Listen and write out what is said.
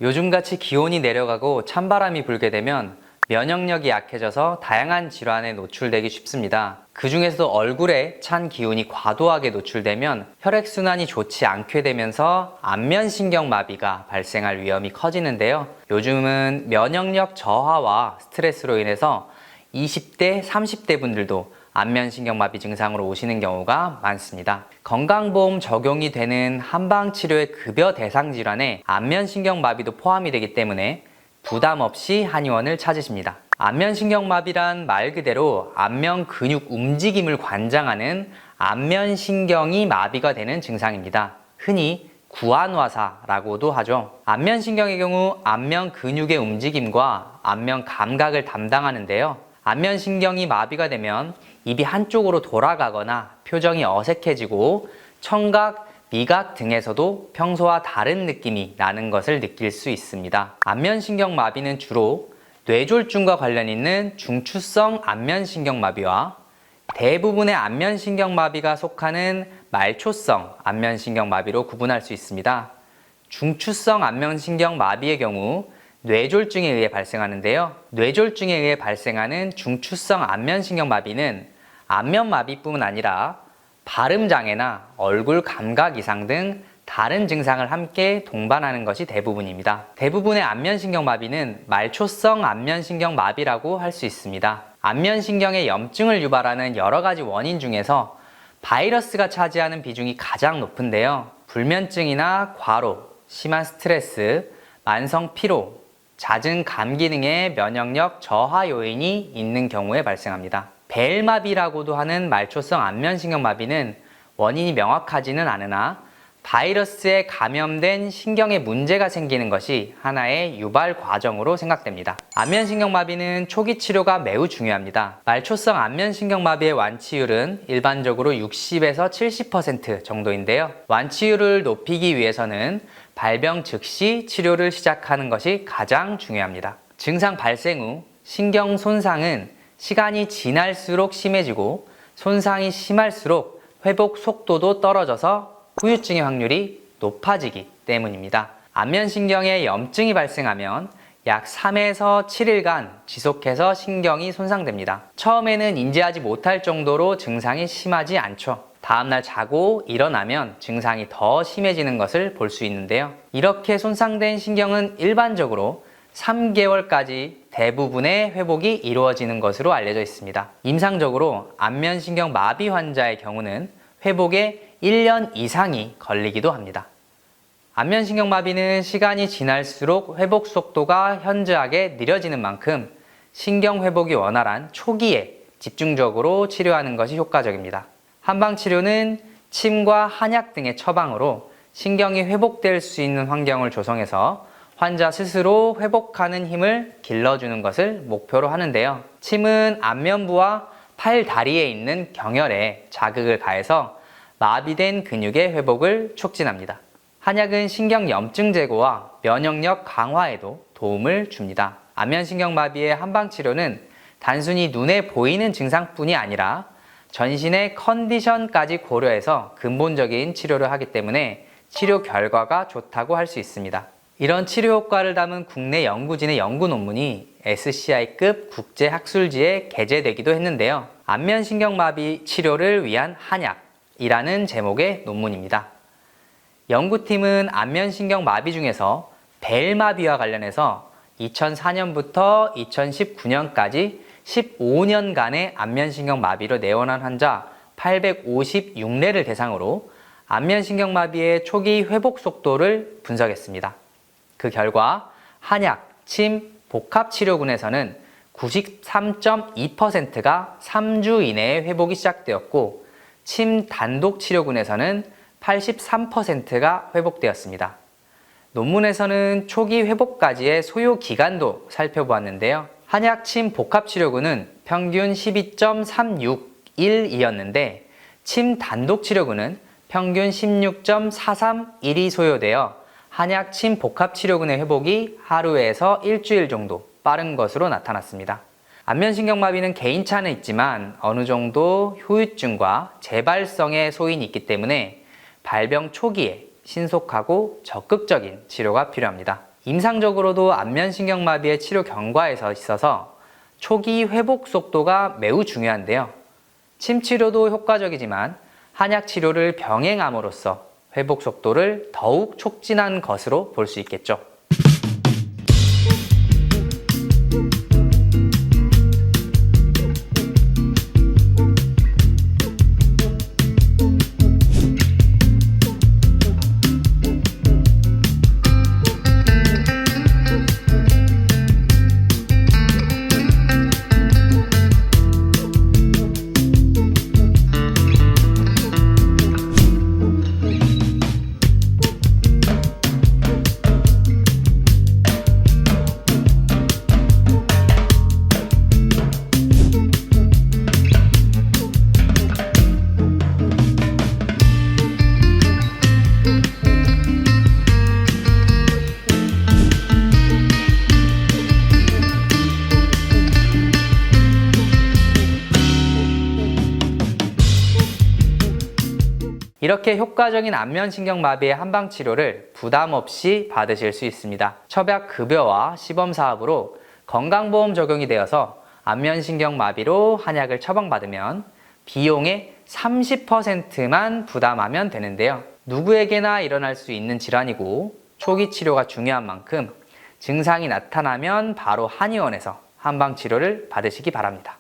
요즘같이 기온이 내려가고 찬바람이 불게 되면 면역력이 약해져서 다양한 질환에 노출되기 쉽습니다. 그 중에서도 얼굴에 찬 기운이 과도하게 노출되면 혈액순환이 좋지 않게 되면서 안면신경마비가 발생할 위험이 커지는데요. 요즘은 면역력 저하와 스트레스로 인해서 20대, 30대 분들도 안면신경마비 증상으로 오시는 경우가 많습니다. 건강보험 적용이 되는 한방치료의 급여 대상 질환에 안면신경마비도 포함이 되기 때문에 부담 없이 한의원을 찾으십니다. 안면신경마비란 말 그대로 안면 근육 움직임을 관장하는 안면신경이 마비가 되는 증상입니다. 흔히 구안화사라고도 하죠. 안면신경의 경우 안면 근육의 움직임과 안면 감각을 담당하는데요. 안면신경이 마비가 되면 입이 한쪽으로 돌아가거나 표정이 어색해지고 청각, 미각 등에서도 평소와 다른 느낌이 나는 것을 느낄 수 있습니다. 안면신경 마비는 주로 뇌졸중과 관련 있는 중추성 안면신경 마비와 대부분의 안면신경 마비가 속하는 말초성 안면신경 마비로 구분할 수 있습니다. 중추성 안면신경 마비의 경우 뇌졸중에 의해 발생하는데요. 뇌졸중에 의해 발생하는 중추성 안면신경 마비는 안면 마비뿐만 아니라 발음장애나 얼굴 감각 이상 등 다른 증상을 함께 동반하는 것이 대부분입니다. 대부분의 안면신경 마비는 말초성 안면신경 마비라고 할 수 있습니다. 안면신경의 염증을 유발하는 여러 가지 원인 중에서 바이러스가 차지하는 비중이 가장 높은데요. 불면증이나 과로, 심한 스트레스, 만성 피로, 잦은 감기 등의 면역력 저하 요인이 있는 경우에 발생합니다. 벨마비라고도 하는 말초성 안면신경마비는 원인이 명확하지는 않으나 바이러스에 감염된 신경에 문제가 생기는 것이 하나의 유발 과정으로 생각됩니다. 안면신경마비는 초기 치료가 매우 중요합니다. 말초성 안면신경마비의 완치율은 일반적으로 60에서 70% 정도인데요. 완치율을 높이기 위해서는 발병 즉시 치료를 시작하는 것이 가장 중요합니다. 증상 발생 후 신경 손상은 시간이 지날수록 심해지고 손상이 심할수록 회복 속도도 떨어져서 후유증의 확률이 높아지기 때문입니다. 안면신경에 염증이 발생하면 약 3에서 7일간 지속해서 신경이 손상됩니다. 처음에는 인지하지 못할 정도로 증상이 심하지 않죠. 다음날 자고 일어나면 증상이 더 심해지는 것을 볼 수 있는데요. 이렇게 손상된 신경은 일반적으로 3개월까지 대부분의 회복이 이루어지는 것으로 알려져 있습니다. 임상적으로 안면신경 마비 환자의 경우는 회복에 1년 이상이 걸리기도 합니다. 안면신경 마비는 시간이 지날수록 회복 속도가 현저하게 느려지는 만큼 신경 회복이 원활한 초기에 집중적으로 치료하는 것이 효과적입니다. 한방치료는 침과 한약 등의 처방으로 신경이 회복될 수 있는 환경을 조성해서 환자 스스로 회복하는 힘을 길러주는 것을 목표로 하는데요. 침은 안면부와 팔, 다리에 있는 경혈에 자극을 가해서 마비된 근육의 회복을 촉진합니다. 한약은 신경 염증 제거와 면역력 강화에도 도움을 줍니다. 안면신경 마비의 한방치료는 단순히 눈에 보이는 증상뿐이 아니라 전신의 컨디션까지 고려해서 근본적인 치료를 하기 때문에 치료 결과가 좋다고 할 수 있습니다. 이런 치료 효과를 담은 국내 연구진의 연구 논문이 SCI급 국제학술지에 게재되기도 했는데요. 안면신경마비 치료를 위한 한약이라는 제목의 논문입니다. 연구팀은 안면신경마비 중에서 벨마비와 관련해서 2004년부터 2019년까지 15년간의 안면신경마비로 내원한 환자 856레를 대상으로 안면신경마비의 초기 회복 속도를 분석했습니다. 그 결과 한약, 침, 복합치료군에서는 93.2%가 3주 이내에 회복이 시작되었고 침 단독치료군에서는 83%가 회복되었습니다. 논문에서는 초기 회복까지의 소요 기간도 살펴보았는데요. 한약, 침, 복합치료군은 평균 12.361이었는데 침 단독치료군은 평균 16.431이 소요되어 한약, 침, 복합치료군의 회복이 하루에서 일주일 정도 빠른 것으로 나타났습니다. 안면신경마비는 개인차는 있지만 어느 정도 후유증과 재발성의 소인이 있기 때문에 발병 초기에 신속하고 적극적인 치료가 필요합니다. 임상적으로도 안면신경마비의 치료 경과에서 있어서 초기 회복 속도가 매우 중요한데요. 침 치료도 효과적이지만 한약 치료를 병행함으로써 회복 속도를 더욱 촉진한 것으로 볼 수 있겠죠. 이렇게 효과적인 안면신경마비의 한방치료를 부담 없이 받으실 수 있습니다. 처약급여와 시범사업으로 건강보험 적용이 되어서 안면신경마비로 한약을 처방받으면 비용의 30%만 부담하면 되는데요. 누구에게나 일어날 수 있는 질환이고 초기 치료가 중요한 만큼 증상이 나타나면 바로 한의원에서 한방치료를 받으시기 바랍니다.